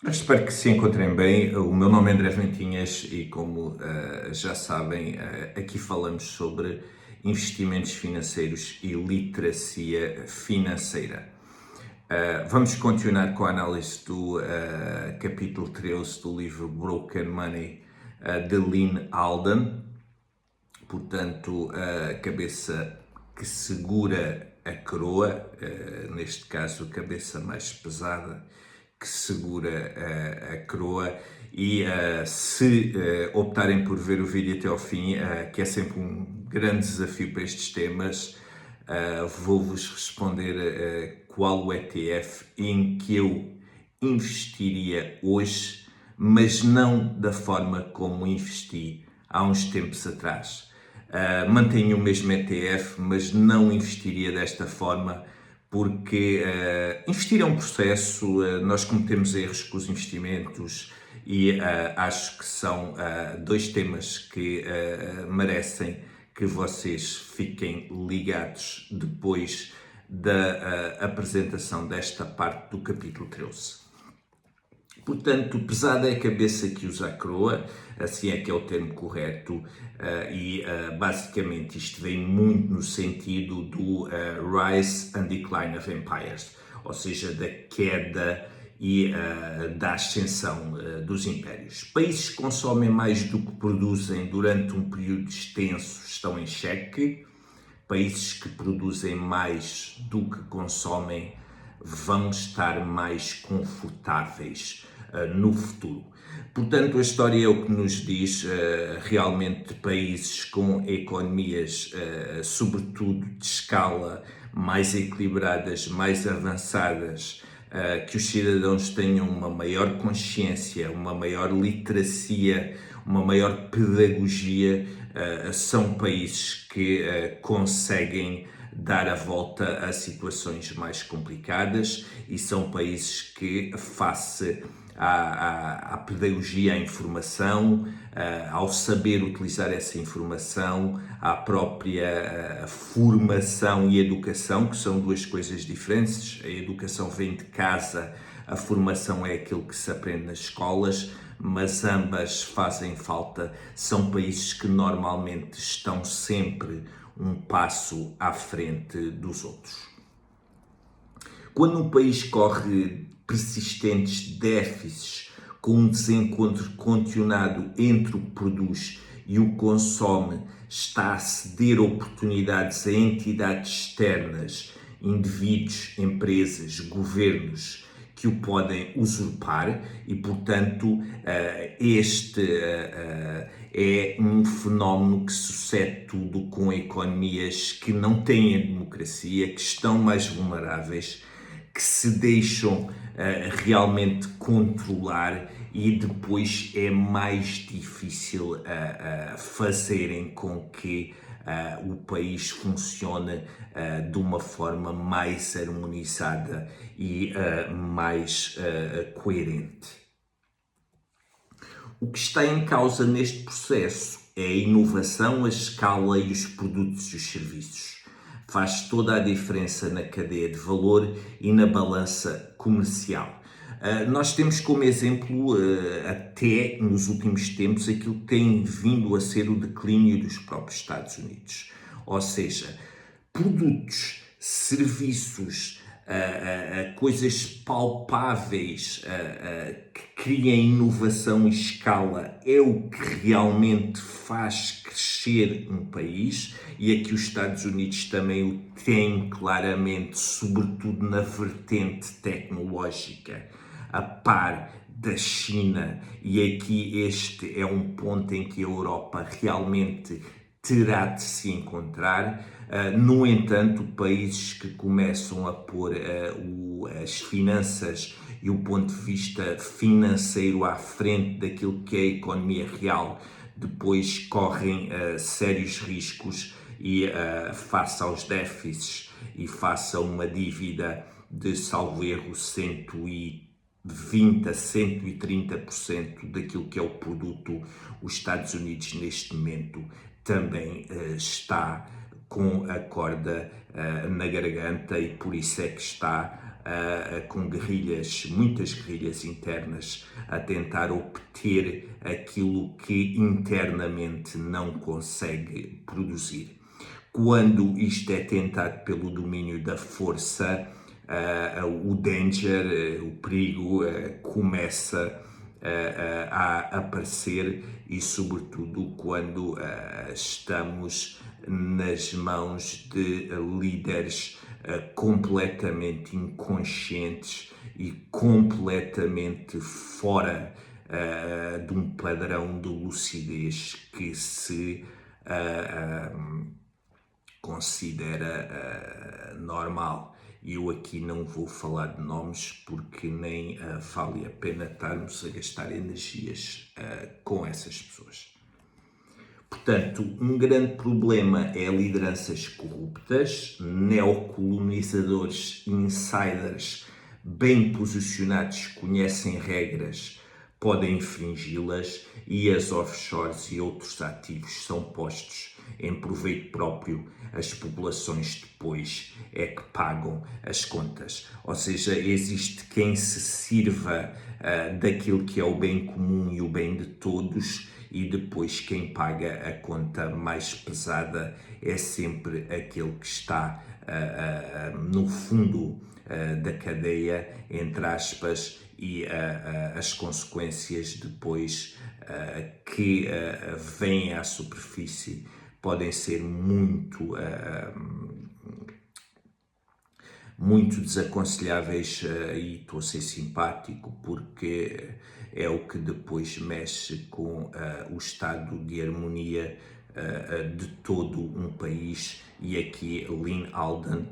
Eu espero que se encontrem bem. O meu nome é André Ventinhas e, como já sabem, aqui falamos sobre investimentos financeiros e literacia financeira. Vamos continuar com a análise do capítulo 13 do livro Broken Money de Lynn Alden. Portanto, a cabeça que segura a coroa, neste caso a cabeça mais pesada que segura a coroa, e se optarem por ver o vídeo até ao fim, que é sempre um grande desafio para estes temas, vou-vos responder qual o ETF em que eu investiria hoje, mas não da forma como investi há uns tempos atrás. Mantenho o mesmo ETF, mas não investiria desta forma, porque investir é um processo, nós cometemos erros com os investimentos e acho que são dois temas que merecem que vocês fiquem ligados depois da apresentação desta parte do capítulo 13. Portanto, pesada é a cabeça que usa a coroa, assim é que é o termo correto, e basicamente isto vem muito no sentido do Rise and Decline of Empires, ou seja, da queda e da ascensão dos impérios. Países que consomem mais do que produzem durante um período extenso estão em xeque. Países que produzem mais do que consomem vão estar mais confortáveis no futuro. Portanto, a história é o que nos diz, realmente países com economias, sobretudo de escala, mais equilibradas, mais avançadas, que os cidadãos tenham uma maior consciência, uma maior literacia, uma maior pedagogia, são países que conseguem dar a volta a situações mais complicadas e são países que, face à pedagogia, à informação, ao saber utilizar essa informação, à própria formação e educação, que são duas coisas diferentes. A educação vem de casa, a formação é aquilo que se aprende nas escolas, mas ambas fazem falta. São países que normalmente estão sempre um passo à frente dos outros. Quando um país corre persistentes déficits com um desencontro continuado entre o que produz e o que consome, está a ceder oportunidades a entidades externas, indivíduos, empresas, governos, que o podem usurpar e, portanto, este é um fenómeno que sucede tudo com economias que não têm a democracia, que estão mais vulneráveis, que se deixam realmente controlar e depois é mais difícil fazerem com que o país funcione de uma forma mais harmonizada e mais coerente. O que está em causa neste processo é a inovação, a escala e os produtos e os serviços. Faz toda a diferença na cadeia de valor e na balança comercial. Nós temos como exemplo, até nos últimos tempos, aquilo que tem vindo a ser o declínio dos próprios Estados Unidos. Ou seja, produtos, serviços, coisas palpáveis que criem inovação e escala é o que realmente faz crescer um país, e aqui os Estados Unidos também o têm claramente, sobretudo na vertente tecnológica, a par da China, e aqui este é um ponto em que a Europa realmente terá de se encontrar. No entanto, países que começam a pôr as finanças e o ponto de vista financeiro à frente daquilo que é a economia real, depois correm sérios riscos e face aos déficits e face a uma dívida de, salvo erro, 120% a 130% daquilo que é o produto, os Estados Unidos neste momento também está com a corda na garganta, e por isso é que está com guerrilhas, muitas guerrilhas internas, a tentar obter aquilo que internamente não consegue produzir. Quando isto é tentado pelo domínio da força, o danger, o perigo, começa a aparecer, e sobretudo quando estamos nas mãos de líderes completamente inconscientes e completamente fora de um padrão de lucidez que se considera normal. E eu aqui não vou falar de nomes porque nem vale a pena estarmos a gastar energias com essas pessoas. Portanto, um grande problema é lideranças corruptas, neocolonizadores, insiders bem posicionados, conhecem regras, podem infringi-las, e as offshores e outros ativos são postos em proveito próprio. As populações depois é que pagam as contas. Ou seja, existe quem se sirva daquilo que é o bem comum e o bem de todos, e depois quem paga a conta mais pesada é sempre aquele que está no fundo da cadeia, entre aspas, e as consequências depois que vêm à superfície podem ser muito desaconselháveis, e estou a ser simpático porque é o que depois mexe com o estado de harmonia de todo um país. E aqui Lyn Alden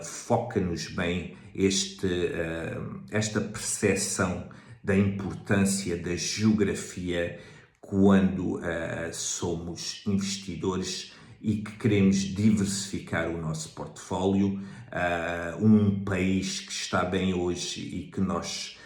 foca-nos bem esta percepção da importância da geografia quando somos investidores e que queremos diversificar o nosso portfólio. Um país que está bem hoje e que nós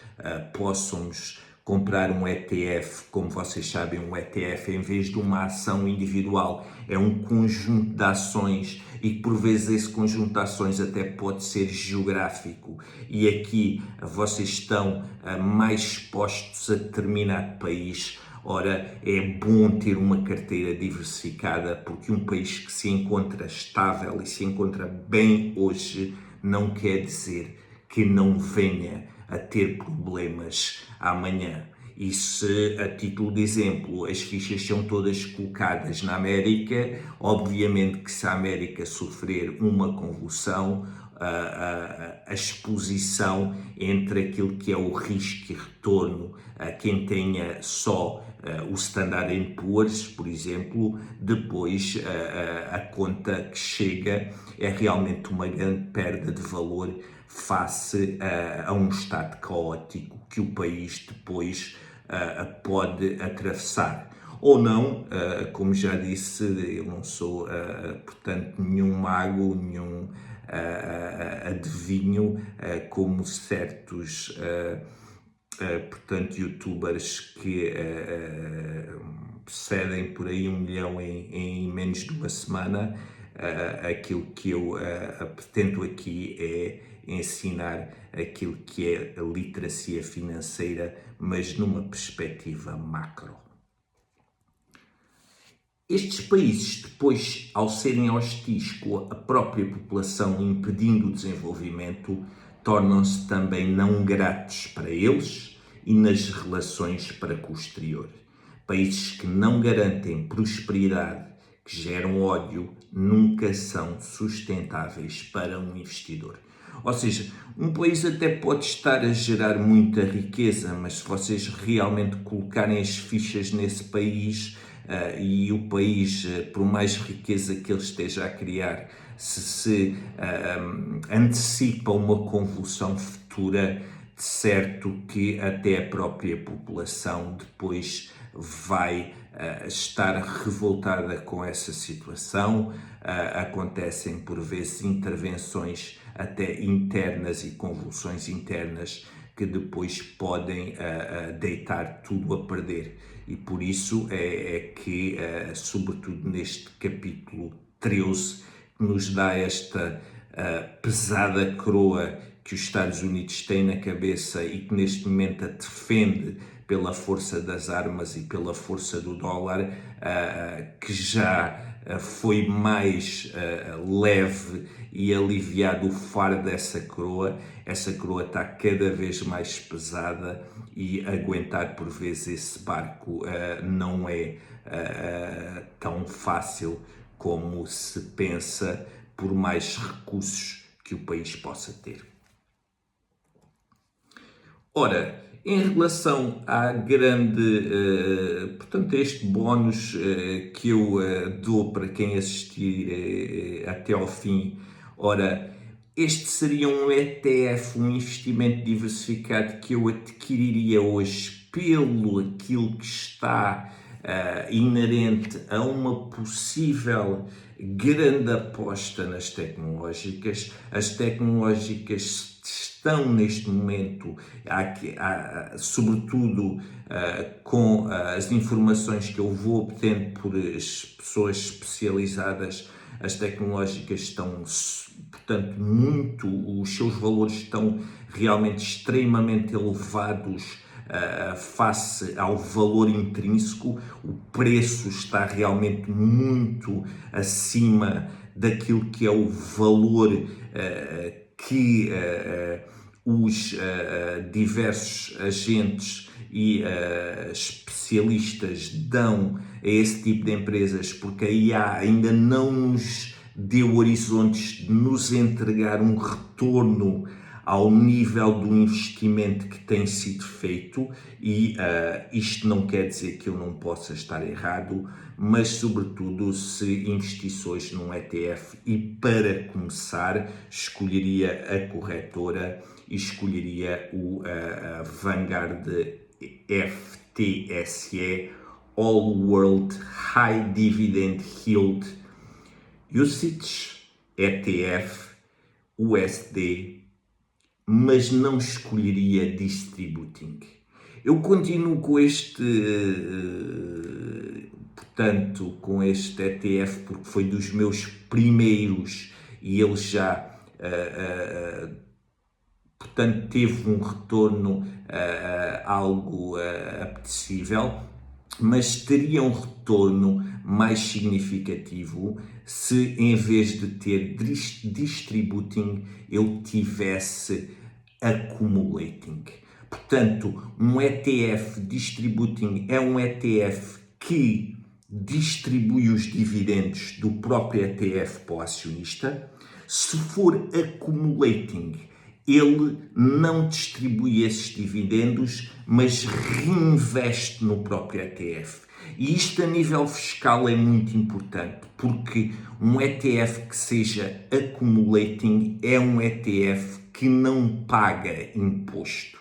possamos comprar um ETF, como vocês sabem, um ETF em vez de uma ação individual é um conjunto de ações, e por vezes esse conjunto de ações até pode ser geográfico, e aqui vocês estão mais expostos a determinado país. Ora, é bom ter uma carteira diversificada, porque um país que se encontra estável e se encontra bem hoje não quer dizer que não venha a ter problemas amanhã. E se, a título de exemplo, as fichas são todas colocadas na América, obviamente que se a América sofrer uma convulsão, a exposição entre aquilo que é o risco e retorno, a quem tenha só o Standard & Poor's, por exemplo, depois a conta que chega é realmente uma grande perda de valor face a um estado caótico que o país depois pode atravessar. Ou não, como já disse, eu não sou, portanto, nenhum mago, nenhum adivinho, como certos, portanto, youtubers que cedem por aí 1 milhão em menos de uma semana. Aquilo que eu tento aqui é ensinar aquilo que é a literacia financeira, mas numa perspectiva macro. Estes países, depois, ao serem hostis com a própria população, impedindo o desenvolvimento, tornam-se também não gratos para eles e nas relações para com o exterior. Países que não garantem prosperidade, que geram ódio, nunca são sustentáveis para um investidor. Ou seja, um país até pode estar a gerar muita riqueza, mas se vocês realmente colocarem as fichas nesse país, e o país, por mais riqueza que ele esteja a criar, se antecipa uma convulsão futura, de certo que até a própria população depois vai estar revoltada com essa situação. Acontecem por vezes intervenções até internas e convulsões internas que depois podem deitar tudo a perder. E por isso é que, sobretudo neste capítulo 13, nos dá esta pesada coroa que os Estados Unidos têm na cabeça e que neste momento a defende pela força das armas e pela força do dólar, que já foi mais leve e aliviado o fardo dessa coroa. Essa coroa está cada vez mais pesada e aguentar por vezes esse barco não é tão fácil como se pensa, por mais recursos que o país possa ter. Ora, em relação à portanto, este bónus que eu dou para quem assistir até ao fim, ora, este seria um ETF, um investimento diversificado que eu adquiriria hoje pelo aquilo que está inerente a uma possível grande aposta nas tecnológicas. As tecnológicas estão neste momento, sobretudo com as informações que eu vou obtendo por pessoas especializadas, as tecnológicas estão, portanto, os seus valores estão realmente extremamente elevados face ao valor intrínseco. O preço está realmente muito acima daquilo que é o valor que os diversos agentes e especialistas dão a esse tipo de empresas, porque a IA ainda não nos deu horizontes de nos entregar um retorno ao nível do investimento que tem sido feito, e isto não quer dizer que eu não possa estar errado, mas sobretudo se investisse hoje num ETF, e para começar escolheria a corretora e escolheria o Vanguard FTSE All World High Dividend Yield Usage ETF USD, mas não escolheria Distributing. Eu continuo com portanto, com este ETF, porque foi dos meus primeiros e ele já, portanto, teve um retorno algo apetecível, mas teria um retorno mais significativo se, em vez de ter Distributing, eu tivesse Accumulating. Portanto, um ETF Distributing é um ETF que distribui os dividendos do próprio ETF para o acionista. Se for Accumulating, ele não distribui esses dividendos, mas reinveste no próprio ETF. E isto a nível fiscal é muito importante, porque um ETF que seja accumulating é um ETF que não paga imposto.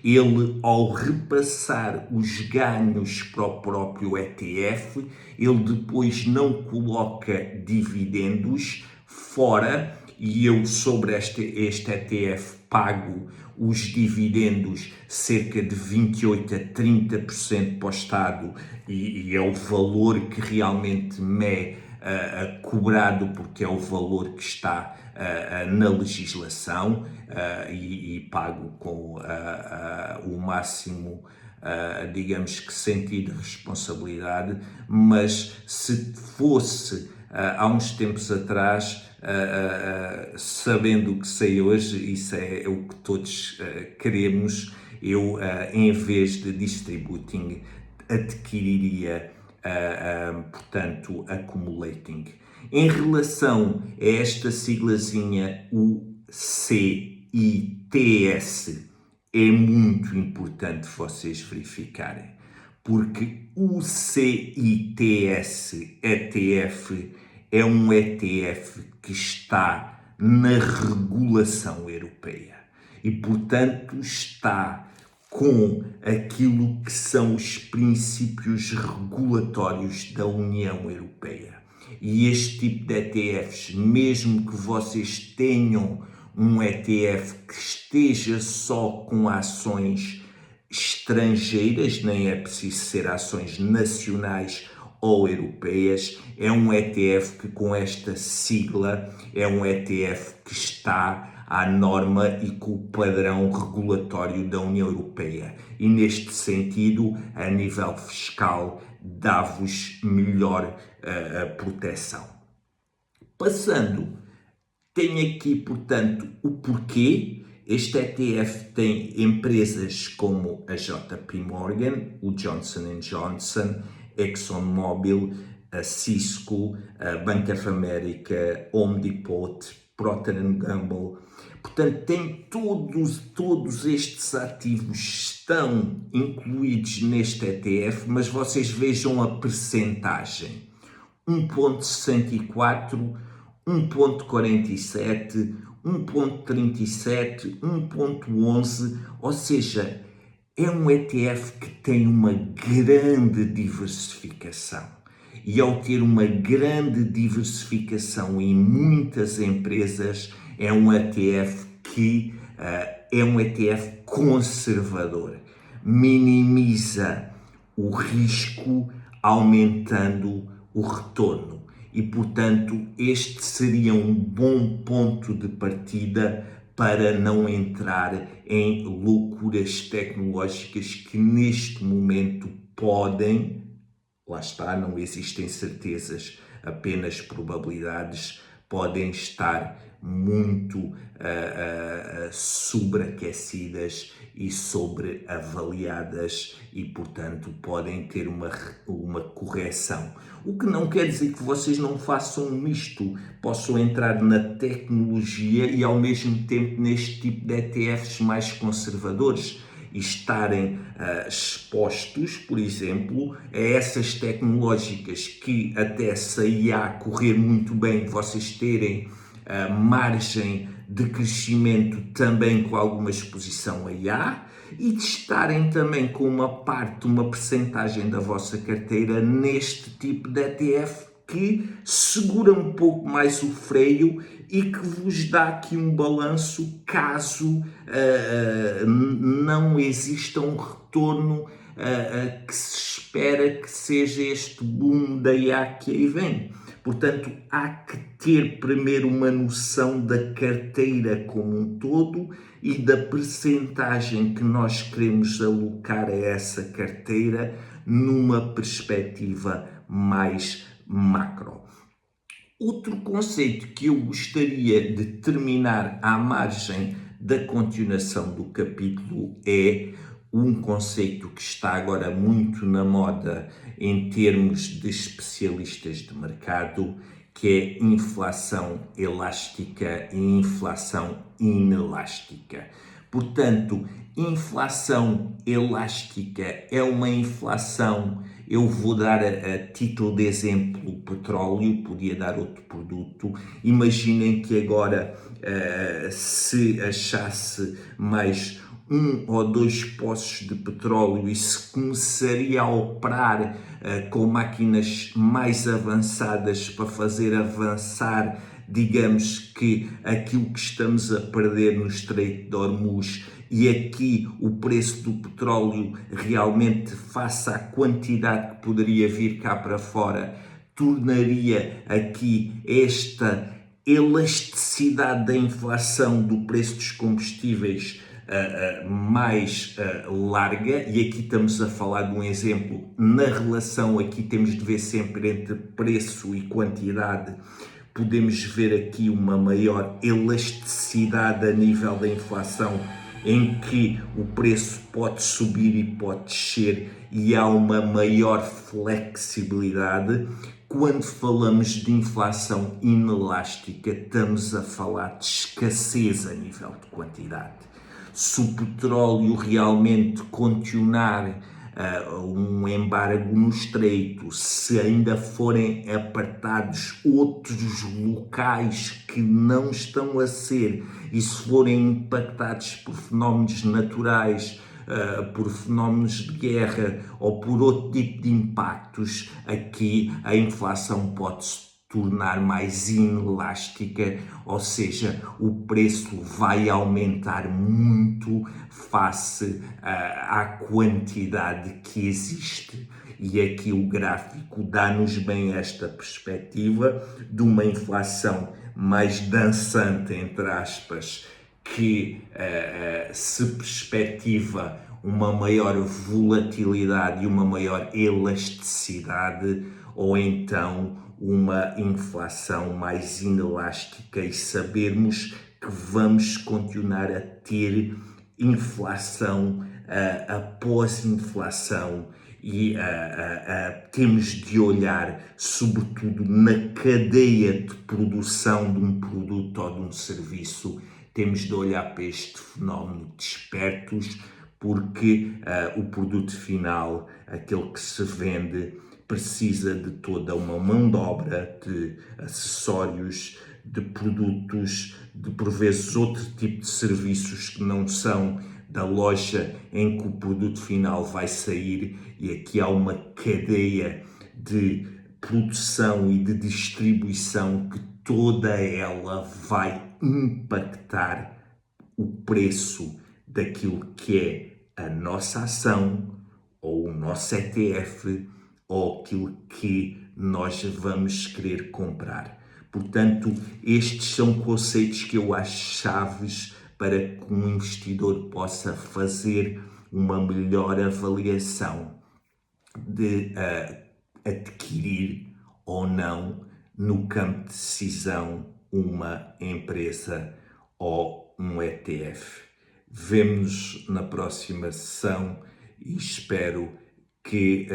Ele, ao repassar os ganhos para o próprio ETF, ele depois não coloca dividendos fora, e eu sobre este ETF pago os dividendos cerca de 28% a 30% para o Estado, e é o valor que realmente me é cobrado, porque é o valor que está na legislação, e pago com o máximo, digamos que, sentido de responsabilidade. Mas se fosse há uns tempos atrás, sabendo o que sei hoje, isso é o que todos queremos, eu, em vez de Distributing, adquiriria, portanto, Accumulating. Em relação a esta siglazinha, o CITS, é muito importante vocês verificarem, porque o CITS ETF é um ETF que está na regulação europeia e, portanto, está com aquilo que são os princípios regulatórios da União Europeia. E este tipo de ETFs, mesmo que vocês tenham um ETF que esteja só com ações estrangeiras, nem é preciso ser ações nacionais ou europeias, é um ETF que, com esta sigla, é um ETF que está à norma e com o padrão regulatório da União Europeia. E neste sentido, a nível fiscal, dá-vos melhor proteção. Passando, tenho aqui, portanto, o porquê. Este ETF tem empresas como a JP Morgan, o Johnson Johnson, ExxonMobil, a Cisco, a Bank of America, Home Depot, Procter Gamble. Portanto, tem todos estes ativos estão incluídos neste ETF, mas vocês vejam a percentagem. 1,64, 1,47, 1,37, 1,11, ou seja, é um ETF que tem uma grande diversificação. E ao ter uma grande diversificação em muitas empresas, é um ETF que é um ETF conservador, minimiza o risco aumentando o retorno. E, portanto, este seria um bom ponto de partida para não entrar em loucuras tecnológicas que neste momento podem, lá está, não existem certezas, apenas probabilidades, podem estar muito sobreaquecidas e sobreavaliadas e, portanto, podem ter uma correção. O que não quer dizer que vocês não façam um misto, possam entrar na tecnologia e, ao mesmo tempo, neste tipo de ETFs mais conservadores e estarem expostos, por exemplo, a essas tecnológicas que até se a IA correr muito bem, vocês terem margem de crescimento também com alguma exposição a IA e de estarem também com uma percentagem da vossa carteira neste tipo de ETF que segura um pouco mais o freio e que vos dá aqui um balanço caso não exista um retorno que se espera que seja este boom da IA que aí vem. Portanto, há que ter primeiro uma noção da carteira como um todo e da percentagem que nós queremos alocar a essa carteira numa perspectiva mais macro. Outro conceito que eu gostaria de terminar à margem da continuação do capítulo é um conceito que está agora muito na moda em termos de especialistas de mercado, que é inflação elástica e inflação inelástica. Portanto, inflação elástica é uma inflação, eu vou dar a título de exemplo o petróleo, podia dar outro produto. Imaginem que agora se achasse mais 1 ou 2 poços de petróleo e se começaria a operar com máquinas mais avançadas para fazer avançar, digamos que aquilo que estamos a perder no Estreito de Hormuz, e aqui o preço do petróleo realmente face à quantidade que poderia vir cá para fora, tornaria aqui esta elasticidade da inflação do preço dos combustíveis mais larga, e aqui estamos a falar de um exemplo, na relação aqui temos de ver sempre entre preço e quantidade, podemos ver aqui uma maior elasticidade a nível da inflação, em que o preço pode subir e pode descer e há uma maior flexibilidade. Quando falamos de inflação inelástica, estamos a falar de escassez a nível de quantidade. Se o petróleo realmente continuar um embargo no Estreito, se ainda forem apartados outros locais que não estão a ser, e se forem impactados por fenómenos naturais, por fenómenos de guerra ou por outro tipo de impactos, aqui a inflação pode-se tornar mais inelástica, ou seja, o preço vai aumentar muito face à quantidade que existe. E aqui o gráfico dá-nos bem esta perspectiva de uma inflação mais dançante, entre aspas, que se perspectiva uma maior volatilidade e uma maior elasticidade, ou então uma inflação mais inelástica e sabermos que vamos continuar a ter inflação após inflação e temos de olhar sobretudo na cadeia de produção de um produto ou de um serviço, temos de olhar para este fenómeno despertos, porque o produto final, aquele que se vende, precisa de toda uma mão de obra, de acessórios, de produtos, de por vezes outro tipo de serviços que não são da loja em que o produto final vai sair, e aqui há uma cadeia de produção e de distribuição que toda ela vai impactar o preço daquilo que é a nossa ação, ou o nosso ETF, ou aquilo que nós vamos querer comprar. Portanto, estes são conceitos que eu acho chaves para que um investidor possa fazer uma melhor avaliação de adquirir ou não, no campo de decisão, uma empresa ou um ETF. Vemo-nos na próxima sessão e espero que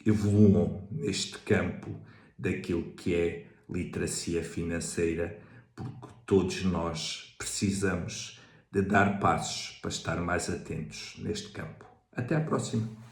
evoluam neste campo daquilo que é literacia financeira, porque todos nós precisamos de dar passos para estar mais atentos neste campo. Até à próxima!